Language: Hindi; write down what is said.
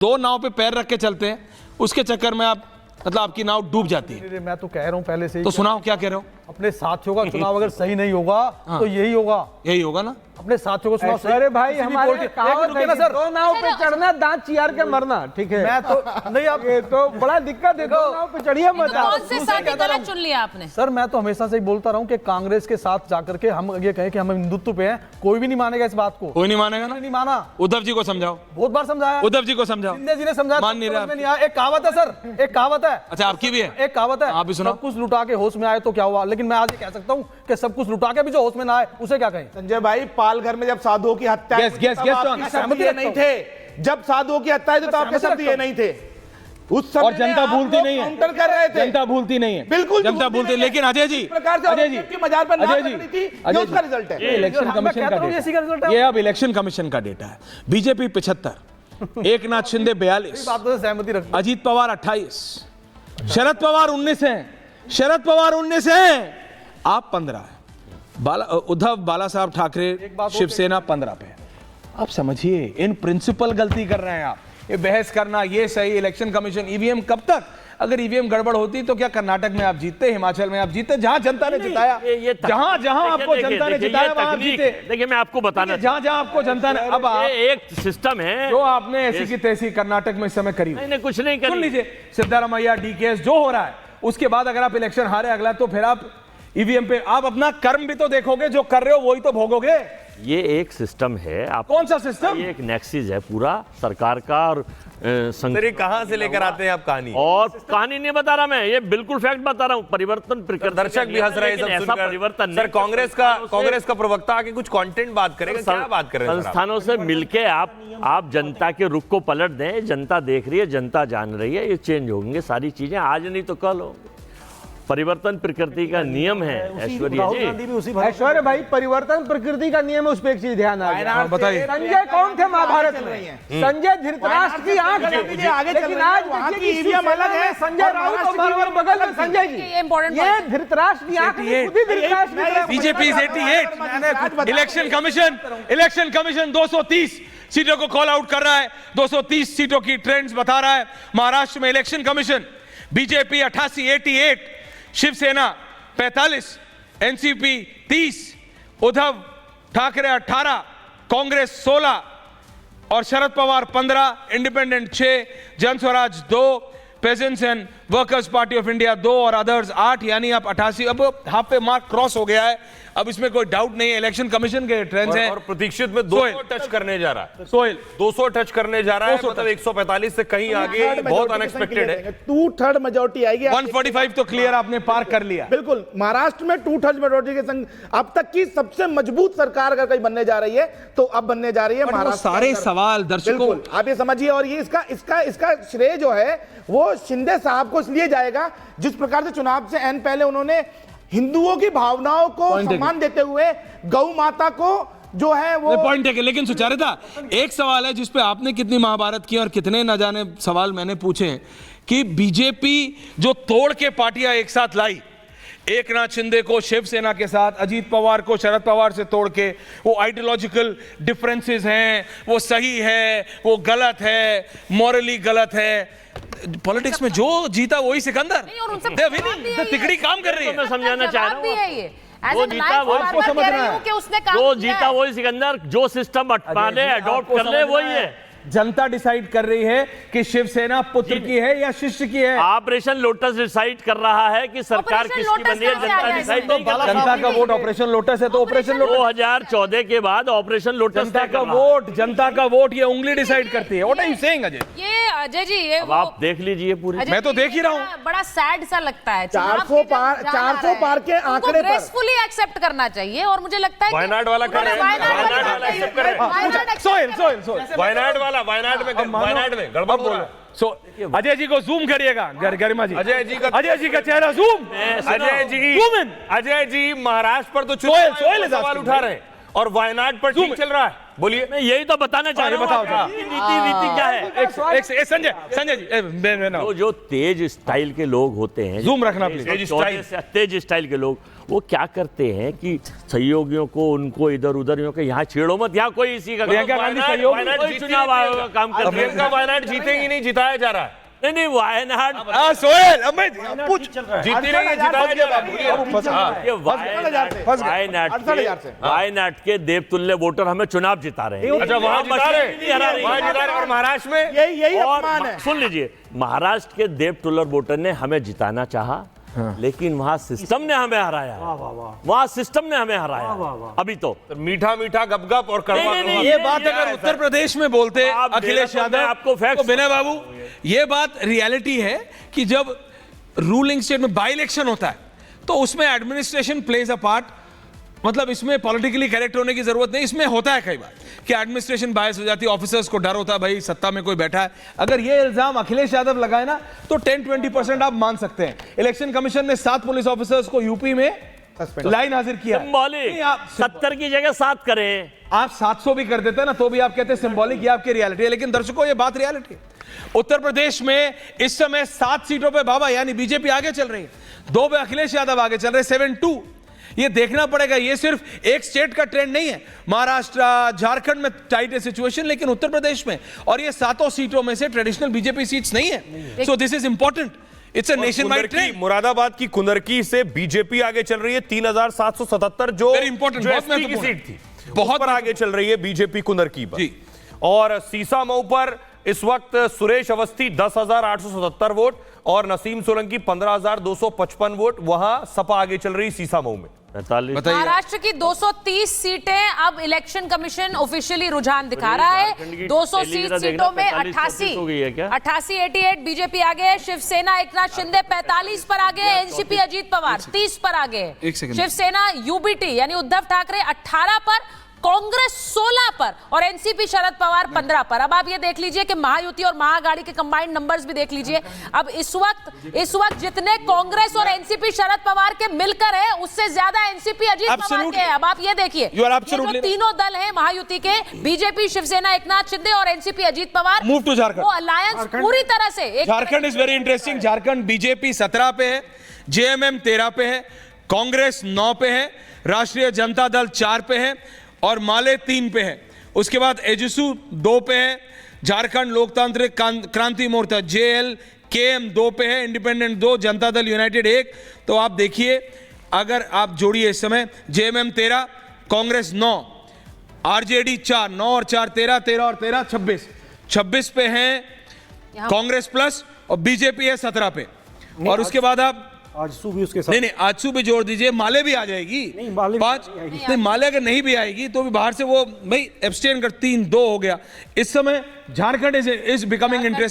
दो नाव पे पैर रख के चलते हैं, उसके चक्कर में आप मतलब आपकी नाव डूब जाती है। मैं तो कह रहा हूँ पहले से ही, तो सुनाओ क्या कह रहे हो। अपने साथियों का चुनाव अगर सही नहीं होगा तो यही होगा, यही होगा ना। अपने साथियों को चुनाव सही। अरे भाई हमारे सर, दो नाव पे चढ़ना, दांत चियार के मरना, ठीक है। मैं तो नहीं, आप ये तो बड़ा दिक्कत है, दो नाव पे चढ़िए मत। कौन से साथी गलत चुन लिया आपने? सर मैं तो हमेशा से ही बोलता रहा हूँ कि कांग्रेस के साथ जाकर के हम ये कहें कि हम हिंदुत्व पे हैं, कोई भी नहीं मानेगा इस बात को। कोई नहीं मानेगा ना। नहीं माना। उद्धव जी को समझाओ, बहुत बार समझाया। उद्धव जी को समझाओ। शिंदे जी ने समझाया, मान नहीं रहे समझ में नहीं आया। एक कहावत है सर, एक कहावत है। अच्छा आपकी भी है? एक कहावत है, आप भी सुनाओ। सब कुछ लुटा के होश में आए तो क्या हुआ। लेकिन मैं आज ये कह सकता हूँ कि सब कुछ लुटा के भी जो होश में ना आए उसे क्या कहें। संजय भाई, पालघर में जब साधुओं की हत्या नहीं थे, जब साधुओं की हत्या हुई तो आपके शब्द ये नहीं थे उस समय। और जनता भूलती नहीं है, काउंटर कर रहे थे। जनता भूलती नहीं है, बिल्कुल जनता भूलती। लेकिन अजय जी, अजय जी मजार पर अजय जी, ये उसका रिजल्ट है। इलेक्शन कमीशन का डेटा है। ये अब इलेक्शन कमीशन का डेटा है। बीजेपी 75, एकनाथ शिंदे 42, बातों से सहमति रखता हूं। अजीत पवार 28, शरद पवार 19 हैं, शरद पवार 19 हैं, आप 15 हैं। उद्धव बाला साहब ठाकरे शिवसेना 15 पे। आप समझिए, इन प्रिंसिपल गलती कर रहे हैं आप। ये बहस करना ये सही, इलेक्शन कमीशन, ईवीएम कब तक? अगर ईवीएम गड़बड़ होती तो क्या कर्नाटक में आप जीतते, हिमाचल में आप जीतते, जहां जनता ने जिताया, जहां आपको जनता ने जिताया वहां जीते। देखिए मैं आपको बताना, जहां आपको जनता ने, अब एक सिस्टम है जो आपने ऐसी की तैसी कर्नाटक में इस समय करी। नहीं कुछ नहीं करी। सुन लीजिए, सिद्धारमैया, डीकेएस जो हो रहा है, उसके बाद अगर आप इलेक्शन हारे अगला, तो फिर आप ईवीएम पे आप अपना कर्म भी तो देखोगे, जो कर रहे हो वही तो भोगोगे। ये एक सिस्टम है। आप कौन सा सिस्टम? ये एक नेक्सिस है पूरा सरकार का और कहां से लेकर आते हैं आप कहानी? और कहानी नहीं बता रहा मैं, ये बिल्कुल फैक्ट बता रहा हूँ। परिवर्तन दर्शक भी हंस रहे हैं ऐसा परिवर्तन सर। कांग्रेस का प्रवक्ता आके कुछ कंटेंट बात करेगा, क्या बात कर रहे हैं? संस्थानों से मिलके आप जनता के रुख को पलट दें। जनता देख रही है, जनता जान रही है, ये चेंज होंगे सारी चीजें, आज नहीं तो कल होंगे। परिवर्तन प्रकृति का नियम है ऐश्वर्या जी। ऐश्वर्या भाई, परिवर्तन प्रकृति का नियम है, उस पर एक चीज ध्यान आ गया। बताइए, संजय कौन थे महाभारत में? संजय धृतराष्ट्र की आंख थी, लेकिन आज देखिए ईवीएम अलग है। संजय राउत और बगल में संजय जी, ये धृतराष्ट्र की आंख नहीं, खुद ही Dhritarashtra. BJP is 88। Election commission 230 सीटों को कॉल आउट कर रहा है, 230 सीटों की ट्रेंड्स बता रहा है। महाराष्ट्र में election commission BJP 88, Shivsena 45, NCP 30, Uddhav Thackeray 18, Congress 16 और Sharad Pawar 15, independent 6, Janswaraj 2, peasants and workers party of India 2 और अदर्स 8, यानी आप 88। अब हाफ पे मार्क क्रॉस हो गया है, अब इसमें कोई डाउट नहीं है। इलेक्शन कमीशन के ट्रेंड्स हैं। और प्रतीक्षित में 200 टच करने जा रहा है। सोहेल 200 टच करने जा रहा है, मतलब 145 से कहीं आगे, बहुत अनएक्सपेक्टेड है। 2/3 मेजोरिटी आएगी। 145 तो क्लियर आपने पार कर लिया। बिल्कुल, महाराष्ट्र में 2/3 मेजोरिटी के संग अब तक की सबसे मजबूत सरकार अगर कहीं बनने जा रही है तो अब बनने जा रही है महाराष्ट्र। सारे सवाल दर्शकों, आप ये समझिए। और ये इसका श्रेय जो है वो शिंदे साहब को इसलिए जाएगा, जिस प्रकार से चुनाव से एन पहले उन्होंने हिंदुओं की भावनाओं को सम्मान देते हुए गौ माता को जो है वो पॉइंट है। लेकिन सुचारिता, एक सवाल है जिस पे आपने कितनी महाभारत की और कितने न जाने सवाल मैंने पूछे हैं कि बीजेपी जो तोड़ के पार्टियां एक साथ लाई, एकनाथ शिंदे को शिवसेना के साथ, अजीत पवार को शरद पवार से तोड़ के, वो आइडियोलॉजिकल डिफरेंसेस हैं, वो सही है, वो गलत है, मॉरली गलत है। पॉलिटिक्स में जो जीता वही सिकंदर। तिकड़ी काम कर रही है। मैं समझाना चाह रहा हूँ, जो जीता वही सिकंदर, जो सिस्टम अपना ले, अडॉप्ट कर ले, वही है। जनता डिसाइड कर रही है कि शिवसेना पुत्र की है या शिष्य की है। ऑपरेशन लोटस डिसाइड कर रहा है कि सरकार किसकी बनी है, जनता डिसाइड नहीं कर रही। जनता का वोट ऑपरेशन लोटस है, तो ऑपरेशन लोटस 2014 के बाद ऑपरेशन लोटस जनता का वोट ये उंगली डिसाइड करती है। What are you saying Ajay? ये अजय जी, ये अब आप देख लीजिए पूरी। मैं तो देख ही रहा हूँ। बड़ा सैड सा लगता है। 400 पार के आंकड़े पर ग्रेसफुली एक्सेप्ट करना चाहिए। और मुझे लगता है वायनाड वाला कर रहे हैं, वायनाड में गड़बड़ हो रहा है। अजय जी को जूम करिएगा, गरिमा जी, अजय जी का चेहरा जूम। अजय जी महाराष्ट्र पर तो सवाल उठा रहे हैं, और वायनाड पर ठीक चल रहा है। बोलिए। मैं यही तो बताना चाह रहा हूं, बताओ, आपकी नीति क्या है? एक संजय जी, जो तेज स्टाइल के लोग होते हैं, Zoom रखना please। तेज स्टाइल के लोग वो क्या करते हैं कि सहयोगियों को उनको इधर उधर यहाँ छेड़ो मत, यहाँ कोई इसी का प्रियंका गांधी सहयोग चुनाव आयोग का काम कर रही है। प्रियंका वायनाड जीतेंगी नहीं, जिताया जा रहा है। नहीं वायनाड सोहेल अब मैं पूछ जीती नहीं है, जिताया जा रहा है। वायनाड के देवतुल्य वोटर हमें चुनाव जिता रहे हैं। अच्छा, वहां जिता रहे, वहां जिता रहे। और महाराष्ट्र में यही और अपमान है। सुन लीजिए, महाराष्ट्र के देवतुल्य वोटर ने हमें जिताना चाहा, लेकिन वहां सिस्टम ने हमें हराया। वहां सिस्टम ने हमें हराया। अभी तो मीठा मीठा गपगप और कड़वा नहीं, कड़वा। ये बात अगर उत्तर प्रदेश में बोलते आप अखिलेश मेरा तो मैं यादव आपको facts तो विनय बाबू, ये बात रियलिटी है कि जब रूलिंग स्टेट में बाई इलेक्शन होता है तो उसमें एडमिनिस्ट्रेशन प्लेज अ पार्ट। मतलब इसमें पॉलिटिकली करेक्ट होने की जरूरत नहीं, इसमें होता है कई बार कि एडमिनिस्ट्रेशन बायस हो जाती है, ऑफिसर्स को डर होता है भाई सत्ता में कोई बैठा है। अगर ये इल्जाम अखिलेश यादव लगाए ना तो 10-20% आप मान सकते हैं। इलेक्शन कमीशन ने 7 पुलिस ऑफिसर्स को यूपी में लाइन हाजिर किया। सिंबॉलिक 70 की जगह 7 करें। आप 700 भी कर देते ना तो भी आप कहते हैं सिंबॉलिक, ये आपकी रियलिटी है। लेकिन दर्शकों ये बात रियलिटी है। उत्तर प्रदेश में इस समय 7 सीटों पे बाबा यानी बीजेपी आगे चल रही है, 2 पे अखिलेश यादव आगे चल रहे, 7-2। ये देखना पड़ेगा, ये सिर्फ एक स्टेट का ट्रेंड नहीं है। महाराष्ट्र झारखंड में टाइट है सिचुएशन, लेकिन उत्तर प्रदेश में, और ये 7 सीटों में से ट्रेडिशनल बीजेपी सीट्स नहीं है। So this is important, it's a nation wide trend. Moradabad की कुंदरकी से बीजेपी आगे चल रही है 3777, जो वेरी इंपॉर्टेंट, जो बहुत एसपी की महत्वपूर्ण सीट थी, बहुत पर आगे चल रही है बीजेपी कुंदरकी पर। जी। और सीसामऊ पर इस वक्त सुरेश अवस्थी 10,877 वोट और नसीम सोलंकी 15,255 वोट। वहां सपा आगे चल रही सीसामऊ में। महाराष्ट्र की 230 सीटें अब इलेक्शन कमीशन ऑफिशियली रुझान दिखा रहा है। 200 सीटों में 88 बीजेपी आगे है, शिवसेना एकनाथ शिंदे 45 पर आगे है, एनसीपी अजीत पवार 30 पर आगे है, शिवसेना यूबीटी यानी उद्धव ठाकरे 18 पर, कांग्रेस 16 पर और एनसीपी शरद पवार 15 पर। अब आप ये देख लीजिए कि महायुति और महाअघाड़ी के कंबाइंड नंबर्स भी देख लीजिए। अब इस वक्त जितने कांग्रेस और एनसीपी शरद पवार के मिलकर है, उससे ज्यादा एनसीपी अजीत पवार के हैं। अब आप ये देखिए, ये जो तीनों दल हैं महायुति के, बीजेपी, शिवसेना एकनाथ शिंदे और NCP Ajit Pawar, move to Jharkhand, वो अलायंस पूरी तरह से। Jharkhand is very interesting. Jharkhand BJP 17 पे है, जेएमएम 13 पे है, कांग्रेस 9 पे है, राष्ट्रीय जनता दल 4 पे है और माले 3 पे है। उसके बाद एजेसू 2 पे है, झारखंड लोकतांत्रिक क्रांति मोर्चा जेएल केएम 2 पे है, इंडिपेंडेंट 2, जनता दल यूनाइटेड 1। तो आप देखिए, अगर आप जोड़िए इस समय जेएमएम 13, कांग्रेस 9, आरजेडी 4, 9 और 4 13, 13 और 13 26 पे हैं कांग्रेस प्लस, और बीजेपी है 17 पे। और उसके बाद आप आजसू भी उसके साथ, नहीं आजसू भी जोड़ दीजिए, माले भी आ जाएगी। नहीं, माले भी 5 नहीं, माले अगर नहीं भी आएगी तो भी बाहर से वो भाई एब्सटेन कर 3-2 हो गया। इस समय झारखंड इज बिकमिंग इंटरेस्टिंग।